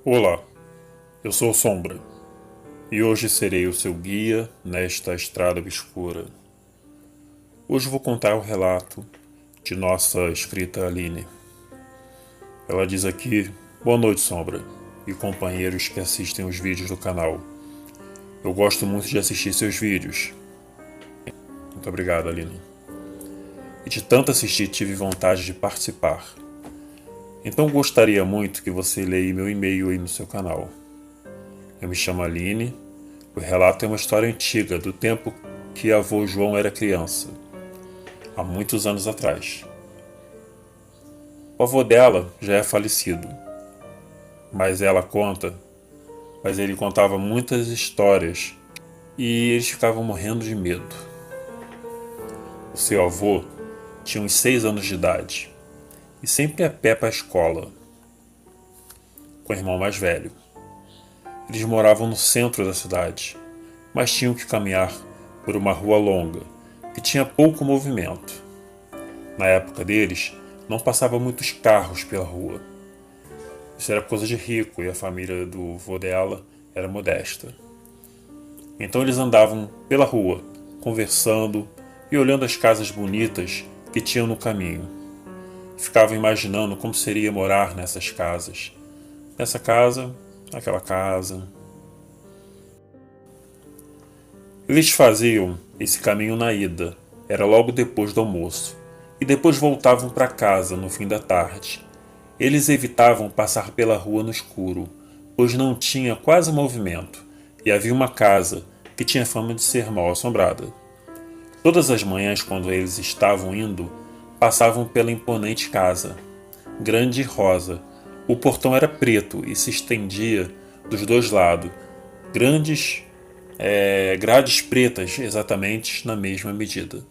Olá, eu sou Sombra e hoje serei o seu guia nesta estrada obscura. Hoje vou contar o relato de nossa escrita Aline. Ela diz aqui: Boa noite, Sombra, e companheiros que assistem os vídeos do canal. Eu gosto muito de assistir seus vídeos. Muito obrigado, Aline. E de tanto assistir, tive vontade de participar. Então gostaria muito que você leia meu e-mail aí no seu canal. Eu me chamo Aline. O relato é uma história antiga, do tempo que avô João era criança, há muitos anos atrás. O avô dela já é falecido, mas ele contava muitas histórias e eles ficavam morrendo de medo. O seu avô tinha uns 6 anos de idade e sempre a pé para a escola, com o irmão mais velho. Eles moravam no centro da cidade, mas tinham que caminhar por uma rua longa, que tinha pouco movimento. Na época deles, não passavam muitos carros pela rua. Isso era coisa de rico e a família do vô dela era modesta. Então eles andavam pela rua, conversando e olhando as casas bonitas que tinham no caminho. Ficavam imaginando como seria morar nessas casas. Nessa casa, naquela casa. Eles faziam esse caminho na ida, era logo depois do almoço, e depois voltavam para casa no fim da tarde. Eles evitavam passar pela rua no escuro, pois não tinha quase movimento, e havia uma casa que tinha fama de ser mal assombrada. Todas as manhãs, quando eles estavam indo, passavam pela imponente casa, grande e rosa. O portão era preto e se estendia dos dois lados, grandes grades pretas exatamente na mesma medida.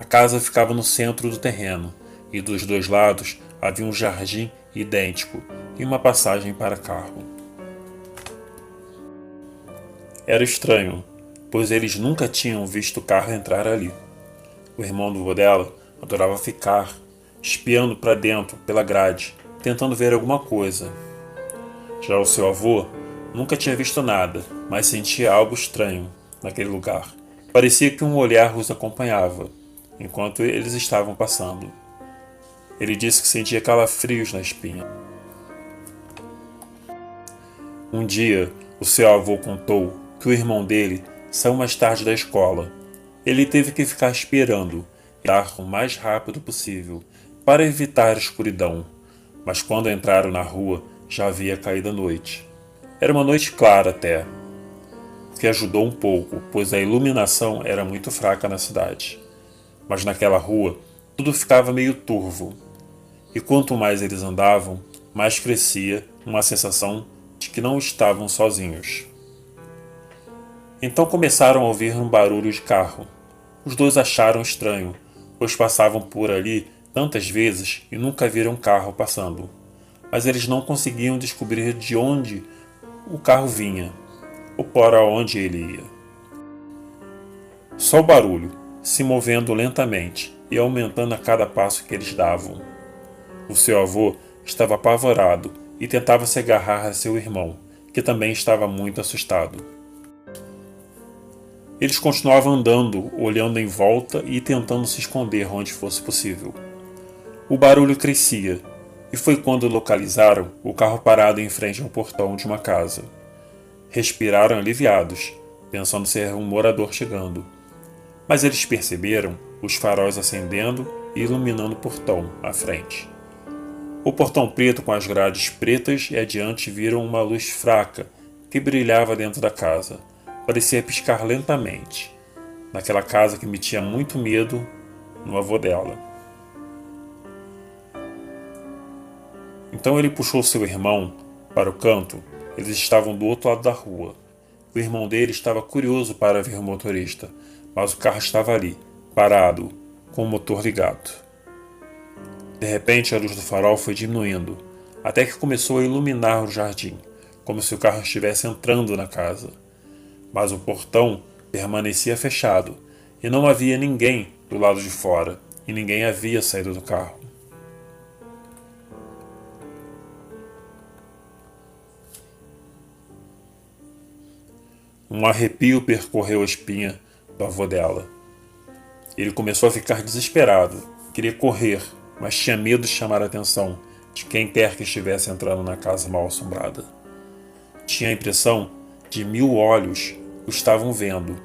A casa ficava no centro do terreno e dos dois lados havia um jardim idêntico e uma passagem para carro. Era estranho, pois eles nunca tinham visto carro entrar ali. O irmão do vô dela adorava ficar espiando para dentro pela grade, tentando ver alguma coisa. Já o seu avô nunca tinha visto nada, mas sentia algo estranho naquele lugar. Parecia que um olhar os acompanhava enquanto eles estavam passando. Ele disse que sentia calafrios na espinha. Um dia, o seu avô contou que o irmão dele saiu mais tarde da escola. Ele teve que ficar esperando e andar o mais rápido possível para evitar a escuridão, mas quando entraram na rua já havia caído a noite. Era uma noite clara até, o que ajudou um pouco, pois a iluminação era muito fraca na cidade. Mas naquela rua tudo ficava meio turvo, e quanto mais eles andavam, mais crescia uma sensação de que não estavam sozinhos. Então começaram a ouvir um barulho de carro. Os dois acharam estranho, pois passavam por ali tantas vezes e nunca viram carro passando. Mas eles não conseguiam descobrir de onde o carro vinha, ou para onde ele ia. Só o barulho, se movendo lentamente e aumentando a cada passo que eles davam. O seu avô estava apavorado e tentava se agarrar a seu irmão, que também estava muito assustado. Eles continuavam andando, olhando em volta e tentando se esconder onde fosse possível. O barulho crescia, e foi quando localizaram o carro parado em frente ao portão de uma casa. Respiraram aliviados, pensando ser um morador chegando. Mas eles perceberam os faróis acendendo e iluminando o portão à frente. O portão preto com as grades pretas e adiante viram uma luz fraca que brilhava dentro da casa. Parecia piscar lentamente, naquela casa que metia muito medo no avô dela. Então ele puxou seu irmão para o canto. Eles estavam do outro lado da rua. O irmão dele estava curioso para ver o motorista, mas o carro estava ali, parado, com o motor ligado. De repente a luz do farol foi diminuindo, até que começou a iluminar o jardim, como se o carro estivesse entrando na casa. Mas o portão permanecia fechado, e não havia ninguém do lado de fora, e ninguém havia saído do carro. Um arrepio percorreu a espinha do avô dela. Ele começou a ficar desesperado. Queria correr, mas tinha medo de chamar a atenção de quem quer que estivesse entrando na casa mal assombrada. Tinha a impressão de 1000 olhos o estavam vendo.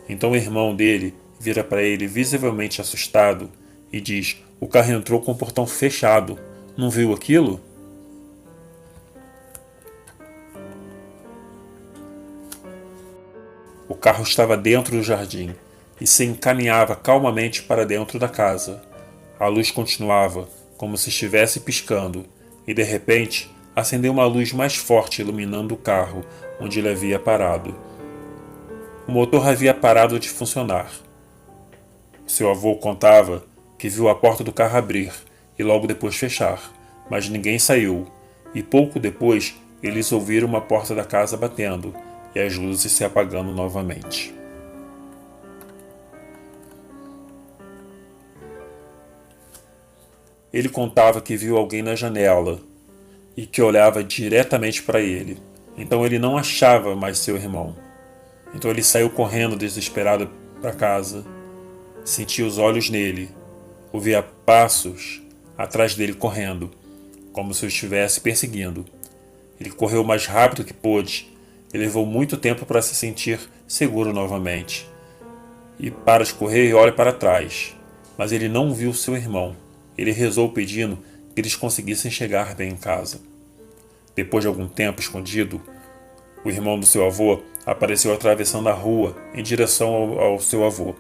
Então o irmão dele vira para ele visivelmente assustado e diz: "O carro entrou com o portão fechado. Não viu aquilo?" O carro estava dentro do jardim e se encaminhava calmamente para dentro da casa. A luz continuava, como se estivesse piscando, e de repente acendeu uma luz mais forte iluminando o carro onde ele havia parado. O motor havia parado de funcionar. Seu avô contava que viu a porta do carro abrir e logo depois fechar, mas ninguém saiu, e pouco depois eles ouviram uma porta da casa batendo e as luzes se apagando novamente. Ele contava que viu alguém na janela e que olhava diretamente para ele. Então ele não achava mais seu irmão. Então ele saiu correndo desesperado para casa, sentia os olhos nele, ouvia passos atrás dele correndo, como se o estivesse perseguindo. Ele correu o mais rápido que pôde e levou muito tempo para se sentir seguro novamente. E para de correr e olha para trás. Mas ele não viu seu irmão. Ele rezou pedindo que eles conseguissem chegar bem em casa. Depois de algum tempo escondido, o irmão do seu avô apareceu atravessando a rua em direção ao seu avô.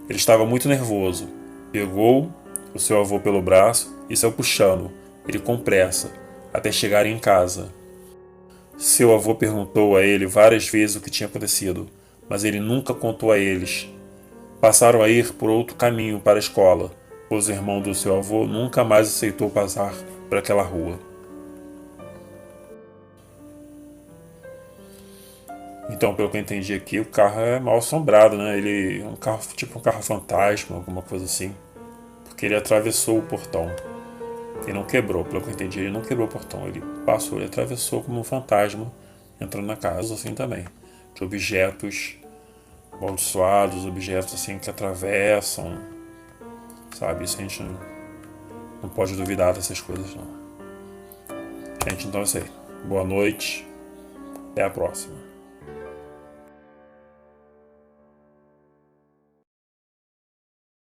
Ele estava muito nervoso. Pegou o seu avô pelo braço e saiu puxando ele com pressa até chegarem em casa. Seu avô perguntou a ele várias vezes o que tinha acontecido, mas ele nunca contou a eles. Passaram a ir por outro caminho para a escola, pois o irmão do seu avô nunca mais aceitou passar por aquela rua. Então, pelo que eu entendi aqui, o carro é mal assombrado, né? Ele é um carro, tipo um carro fantasma, alguma coisa assim. Porque ele atravessou o portão. E não quebrou, pelo que eu entendi, ele não quebrou o portão. Ele passou, ele atravessou como um fantasma, entrando na casa assim também. De objetos amaldiçoados, objetos assim que atravessam. Sabe, isso a gente não pode duvidar dessas coisas não. Gente, então é isso aí. Boa noite. Até a próxima.